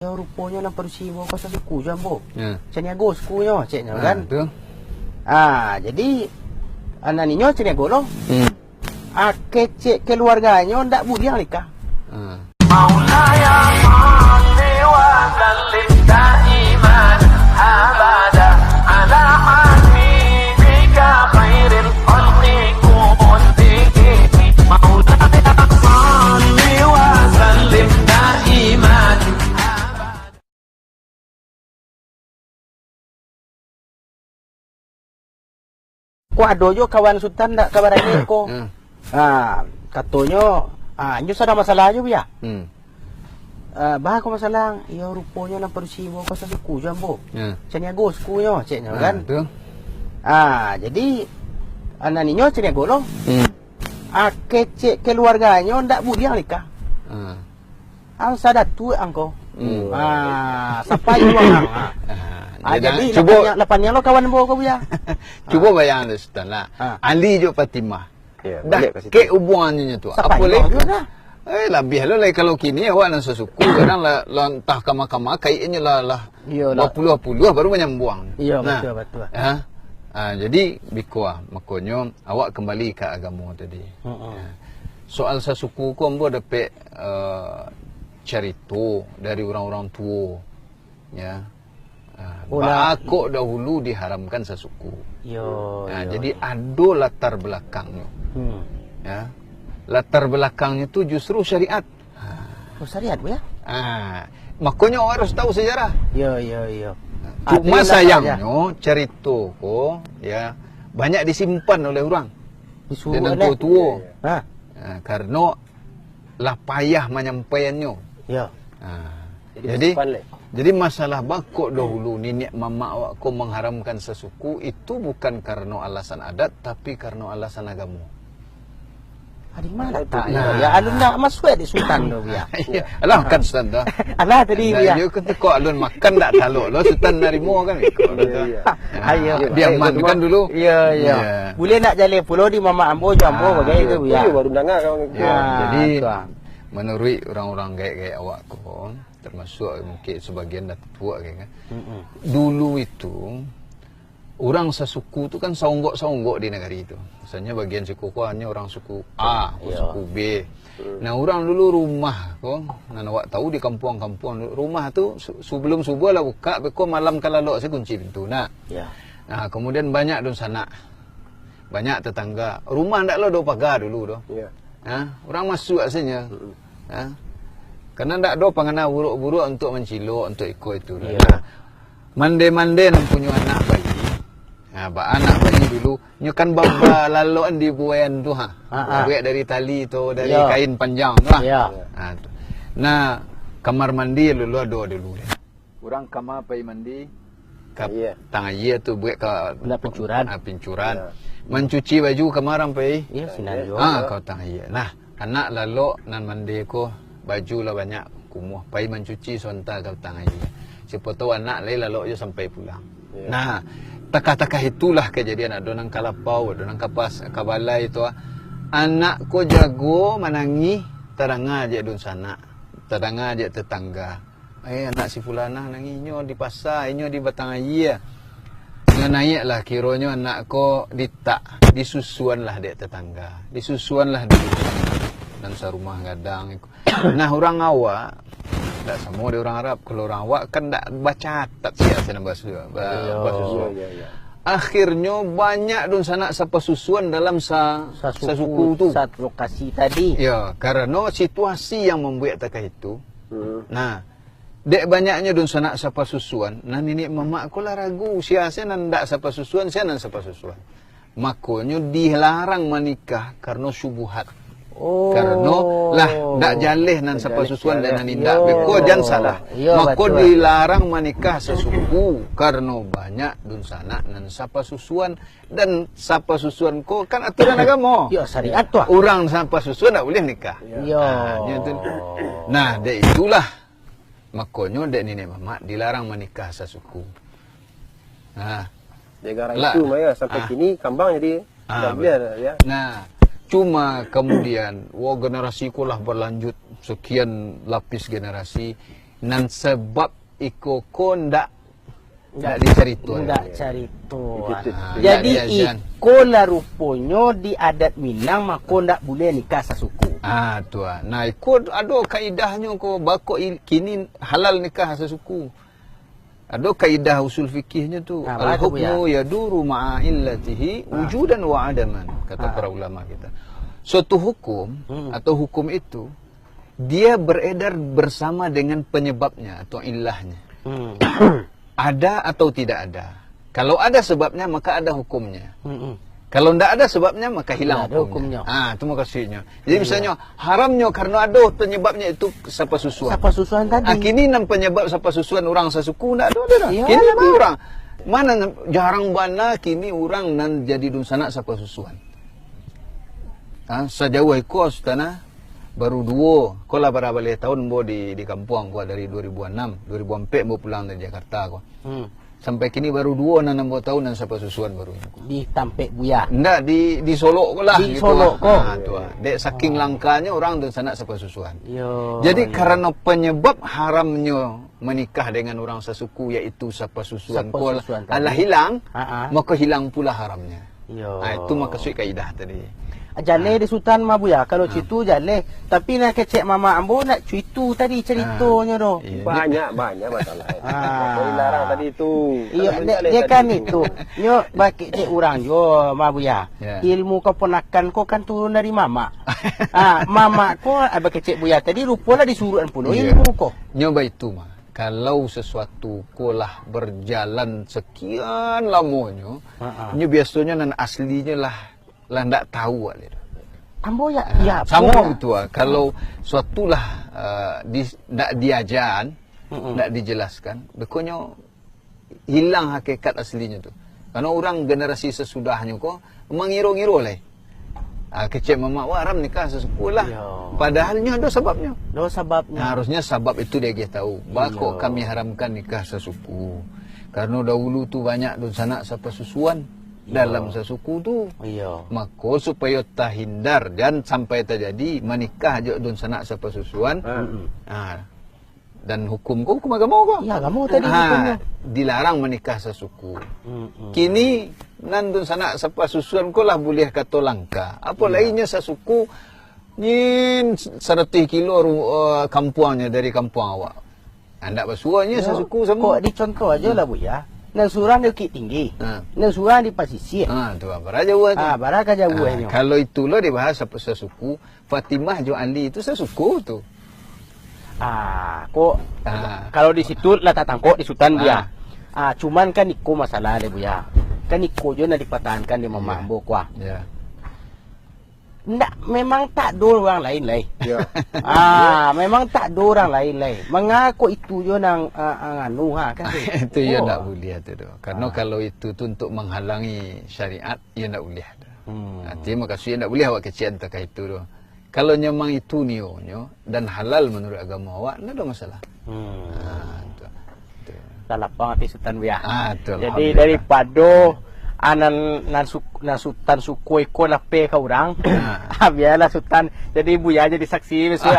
Ya rupanya nampak siwa kau suku jambo. Ya. Ceniago sukunya ceknya kan. Betul. Jadi anak ninyo ceniago lo. Kecek keluarganya ndak budiang nikah. Maulaya salli wa sallim daiman abada ala habibika khairil khalqi kullihi. Maulaya salli wa sallim daiman. Ko ado jo kawan sultan ndak kabar ini ko. Katanya nyo sada masalah jo ya. Bah ko masalah ya rupanya nampak siwa kau suku jambo. Ceniago sukunya ceknya kan. Betul. Jadi anak ninyo ceniago lo. Kecek keluarganya ndak budiang nikah. Sadat tu angko. Sampai uang. Jadi cuba lapannya lo kawan bo kau ya. Cuba bayang tu Sultan lah. Ali jo Fatimah. Dah ke hubungannya tu. Apa boleh? Dah. Lebih lah kalau kini awak nan sesuku kadang lah entah kamar-kamar kayaknya lah berpuluh-puluh baru menyambuang. Iya betul. Jadi bikuah makanya awak kembali ke agama tadi. Soal sesuku ko ambo dapat cerita dari orang-orang tua. Ya. Aku dahulu diharamkan sesuku. Jadi ada latar belakangnya. Ya. Latar belakangnya itu justru syariat. Syariat bu ya? Makanya orang harus tahu sejarah. Iya. Cuma sayangnya cerita ko ya banyak disimpan oleh orang. Dan tua-tua. Karena lah payah menyampaikannya. Ya. Jadi masalah bakok dahulu nenek mama awak ko mengharamkan sesuku itu bukan karena alasan adat tapi karena alasan agama. Di mana tak? Ya alun nak masuk di sultan tu ya. Alah kan sultan dah. Alah tadi ya. Yo kata ko alun makan tak taluk lo sultan narimo kan. Ayo dia amankan dulu. Ya. Boleh nak jalan pulau di mama ambo jambo bagai tu ya. Baru dengar kawan. Jadi menurut orang-orang gaya-gaya awak ko termasuk mungkin sebagian dah tua kan. Dulu itu orang sesuku tu kan saunggok-saunggok di negara itu. Misalnya bagian suku ko hanya orang suku A, suku B. Nah, orang dulu rumah ko, nan awak tahu di kampung-kampung rumah tu sebelum subuh lah buka, beko malam kalau lok saya kunci pintu nak. Nah, kemudian banyak dun sana. Banyak tetangga. Rumah ndak lo do pagar dulu do. Orang masuk asalnya. Karena ndak do pangana buruk-buruk untuk mencilok, untuk ikut itu. Mande-mande nan punya anak bayi. Anak bayi dulu nyukan baba laluan di buayan tu buat dari tali tu, dari kain panjang tu Nah, kamar mandi dulu ada dulu. Orang kamar pai mandi tang air tu buat ke pincuran. Mencuci baju kamar pai sinan kau tang air. Nah, anak lalu nan mandi ko baju lah banyak kumuh pai mencuci sonta kau tang air. Siapa tahu anak lalu je sampai pulang. Nah, takah-takah itulah kejadian ada nang kalapau, ada nang kapas kabalai itu. Anak ko jago menangi teranga aja dun sana. Teranga aja tetangga. Anak si fulana nanginyo di pasar, inyo di batang air. Nyo naiklah kironyo anak ko ditak, disusuan lah dek tetangga. Disusuan lah di dan sarumah gadang. Nah, orang awak tak sama dia orang Arab. Kalau orang awak kan tak baca tak siap sana bahasa susuan. Akhirnya banyak dun sana sapa susuan dalam sasuku tu. Satu lokasi tadi. Ya, karena situasi yang membuat takah itu. Nah, dek banyaknya dun sana sapa susuan. Nah, nenek mama aku lah ragu sia nan ndak sapa susuan, sia nan sapa susuan. Makanya dilarang menikah karena syubhat. Karena lah ndak jaleh nan sapa susuan dan nan indak. Beko jan salah. Maka dilarang menikah sesuku karena banyak dun sana nan sapa susuan dan sapa susuan ko kan aturan agama. Ya syariat tu. Orang sapa susuan tak boleh nikah. Nah, dek itulah makanya dek nenek mama dilarang menikah sesuku. Nah, negara itu maya sampai kini kambang jadi ya. Nah, cuma kemudian generasi ku lah berlanjut sekian lapis generasi nan sebab iko ko ndak dicerita. Ndak cerita. Ah, Jadi diajan. iko lah rupanya di adat Minang mako ndak boleh nikah sasuku. Tu ah. Nah, ikut ada kaedahnya ko bako kini halal nikah sesuku. Ada kaedah usul fikihnya tu. Al-hukmu yaduru ma'a illatihi wujudan wa adaman, kata para ulama kita. Suatu hukum atau hukum itu dia beredar bersama dengan penyebabnya atau illahnya. Ada atau tidak ada. Kalau ada sebabnya maka ada hukumnya. Kalau tidak ada sebabnya maka hilang hukumnya. Itu maksudnya. Jadi misalnya haramnya karena ada penyebabnya itu sapa susuan. Sapa susuan tadi. Kini nan penyebab sapa susuan orang sesuku tidak ada. Kini apa orang? Mana jarang bana kini orang nan jadi dunsana sapa susuan. Sejauh ikut tanah baru 2 ko lah berapa tahun bo di kampung ko dari 2006 2004 bo pulang dari Jakarta ko. Sampai kini baru 2 dan 6 tahun dan sapa susuan baru di Tampek Buya. Ndak di Solo ko lah di gitu. Solo ko. Dek saking langkanya orang tu sana sapa susuan. Yo. Jadi karena penyebab haramnya menikah dengan orang sesuku yaitu sapa susuan ko Allah hilang, maka hilang pula haramnya. Yo. Itu maksud kaidah tadi. Jale di Sultan Mabuya kalau citu jale, tapi nak kecek mama ambo nak citu tadi ceritanya doh. Banyak masalah. Dilarang tadi itu. Iya, dia kan itu. Nyo bagi cek orang yo Mabuya. Ilmu keponakan ko kan turun dari mama. Mama ko abang kecek buya tadi rupanya disuruhan pun ilmu ko. Nyoba itu mah. Kalau sesuatu kolah berjalan sekian lamanya, nyo biasanya nan aslinya lah ndak tahu ale. Ambo ya sama betul. Kalau suatu lah ndak diajan, ndak dijelaskan, bekonyo hilang hakikat aslinya tu. Karena orang generasi sesudahnya ko mengiru-ngiru lah. Kecek mama haram nikah sesuku lah. Padahalnya ada sebabnya. Harusnya sebab itu dia tahu. Bako kami haramkan nikah sesuku. Karena dahulu tu banyak dosana sapa susuan dalam sesuku tu. Maka supaya terhindar dan sampai terjadi menikah je dosana sapa susuan. Dan hukum agama ko. Ya, agama tadi hukumnya. Dilarang menikah sesuku. Kini nandun sana sapa susuan ko lah boleh kata langka. Apa lainnya sesuku nyin 100 kilo kampungnya dari kampung awak. Anda bersuanya sesuku sama. Kok dicontoh aja lah Bu ya. Nang surang di Bukit Tinggi. Nang surang di Pasisir. Tu bara jauh tu. Bara ka jauh. Kalau itulah dibahas apa sesuku, Fatimah jo Ali itu sesuku tu. Kalau di situ lah tak tangkok di Sultan Bu ya. Cuman kan iko masalah deh Bu ya. Kan iko je nak dipertahankan di mama ambo kuah. Ndak, memang tak ada orang lain lah. Memang tak ada orang lain lah. Mengaku itu je nang anu kan. Itu ya ndak boleh tu. Karena kalau itu tu untuk menghalangi syariat, ya ndak boleh. Artinya maksudnya ndak boleh awak kecian tak itu tu. Kalau memang itu nionyo dan halal menurut agama awak, ndak ada masalah. Tak lapang hati Sultan Bu ya. Jadi daripada nan Sultan suku iko lape ka orang. Biarlah Sultan jadi buya jadi saksi besok.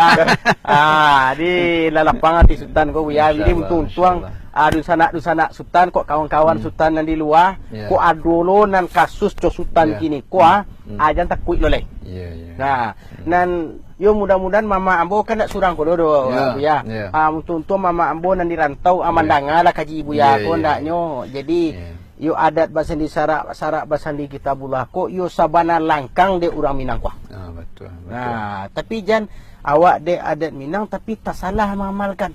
Di lalapang hati Sultan ko buya jadi untung-untung dusana Sultan kok kawan-kawan Sultan nan di luar ko adolo nan kasus co Sultan kini ko ajan takut lo le. Nah, nan yo mudah-mudahan mama ambo kan nak surang ko do buya. Untung-untung mama ambo nan di rantau amandanga lah kaji buya ko ndaknyo. Jadi yo adat bahasa di sarak bahasa di kitabullah ko yo sabana langkang de orang Minang kuah. Betul. Tapi jan awak de adat Minang tapi tak salah mengamalkan.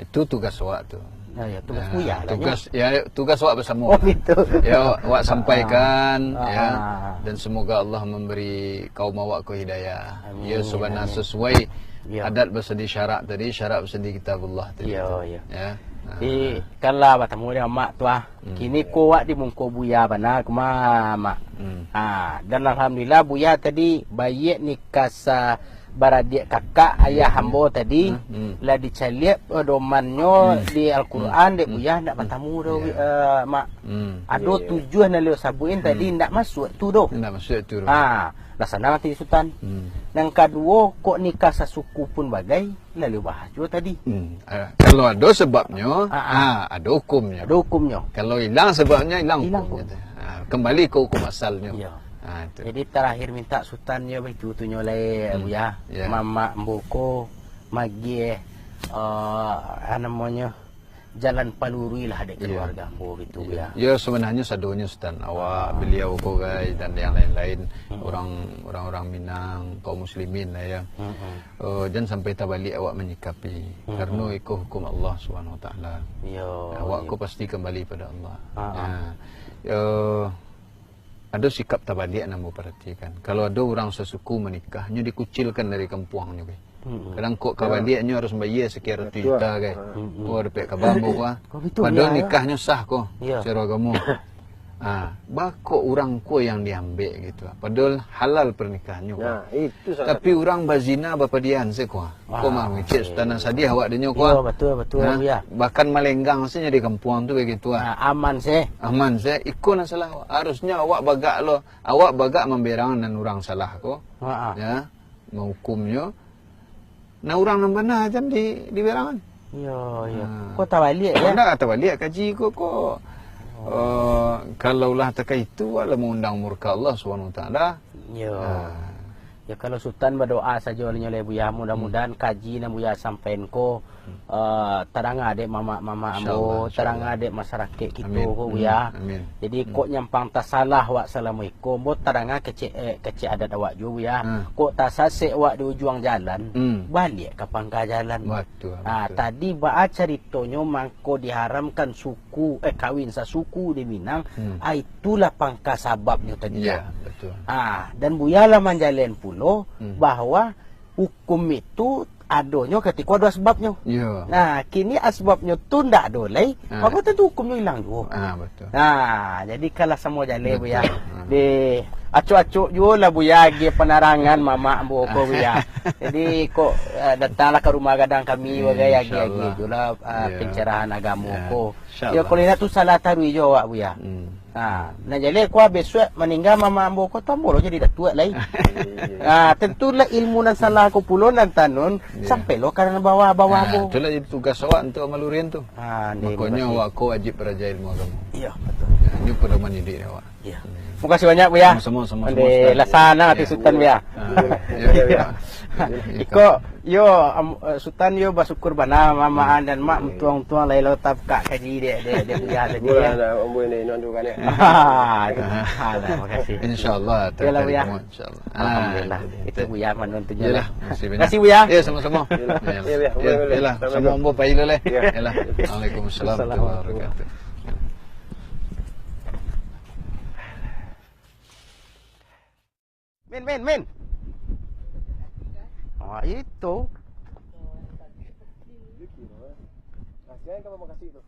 Itu tugas awak tu. Tugas buya lah. Tugas awak bersama. Gitu. Awak sampaikan dan semoga Allah memberi kaum awak ke hidayah. Ya sebenarnya sesuai adat bahasa di syarak tadi, syarak bahasa di kitabullah tadi. Kalau bertemu dengan mak tu kini kuat di mungko buya bana kuma mak. Dan alhamdulillah buya tadi bayat nikah sa baradik kakak ayah hambo tadi lah dicaliap domannya di Al-Quran dek buya ndak bertemu do mak. Ada tujuan nak sabuin tadi ndak masuk tu do. Ndak masuk tu. laksana mati sultan. Yang kedua, kok nikah sesuku pun bagai, lalu bahas juga tadi. Kalau ada sebabnya, ada hukumnya. Ada hukumnya. Kalau hilang sebabnya, hilang Hilang hukumnya. Kembali ke hukum asalnya. Ya. Itu. Jadi terakhir minta sultan ya begitu tu nyoleh ya. Mama mboko magi namanya jalan palurui lah ada keluarga gitu ya. Ya sebenarnya sadonya Ustaz, awak, beliau Kogai dan yang lain-lain orang-orang Minang, kaum muslimin lah ya. Jangan sampai terbalik awak menyikapi karena itu hukum Allah Subhanahu Wa Taala. Ya. Awak ko pasti kembali pada Allah. Ada sikap terbalik yang mau perhatikan. Kalau ada orang sesuku menikahnya dikucilkan dari kampuangnya. Kadang kok kabaliknya harus bayar sekian ratus juta kai. Oh ada pek kabambo ko. Padahal nikahnya sah ko. Secara agama. Bako orang ko yang diambil gitu. Padahal halal pernikahannya ko. Tapi orang bazina bapa dian se ko. Ko mah ngecek sultan sadi awak denyo ko. Betul ya. Bahkan melenggang saja di kampung tu begitu. Aman se. Aman se. Iko na salah. Harusnya awak bagak lo. Awak bagak memberang dan orang salah ko. Ya. Menghukumnya. Nah orang nang benar jam di berangan. Ya. Kau tak balik ya? Nak tak balik kaji ko. Kalaulah tak itu adalah mengundang murka Allah SWT. Ya kalau sultan berdoa saja olehnya buya mudah-mudahan kaji dan buya sampein ko terang adek mama ambo, terang adek masyarakat kita ko buya. Jadi kok nyampang tak salah wak assalamualaikum, bo terang kecil adat awak juga buya. Kok tak sasek wak di ujung jalan, balik ke pangkal jalan. Betul. Tadi baca ceritanya mangko diharamkan suku kawin sasuku di Minang. Itulah pangkal sababnya tadi. Ya, betul. Dan buya lah menjalin pulo bahwa hukum itu adanya ketika ada sebabnya. Nah, kini asbabnya tu ndak ada lagi, maka tentu hukumnya hilang juga. Betul. Jadi kalau semua jalan buya di acuk-acuk juga lah buya gi penerangan mama ambo ko buya. Jadi kok datanglah ke rumah gadang kami bagai agi juga pencerahan agama ko. Ya kalau nak tu salah tarui jo awak buya. Nah jadi ku besok meninggal mama ambo ko tombo jadi datua lagi. Tentulah ilmu nan salah ko pulo nan tanun sampai lo karena bawa-bawa ambo. Itulah jadi tugas awak untuk malurin tu. Makanya awak ko wajib belajar ilmu agama. Iya betul. Ini pedoman didik awak. Iya. Terima kasih banyak buya. Sama-sama. Di laksana hati sultan buya. Iko yo sultan yo bersyukur bana mamaan dan mak tuang-tuang lai lo tap kak kaji de buya tadi. Bulan ambo ini nonton ya. Terima kasih. Insyaallah. Insyaallah. Alhamdulillah. Itu buya menonton je lah. Terima kasih buya. Ya sama-sama. Yalah. Sama ambo pailo le. Yalah. Waalaikumsalam warahmatullahi wabarakatuh. Min. Itu. Jangan kamu makasih itu.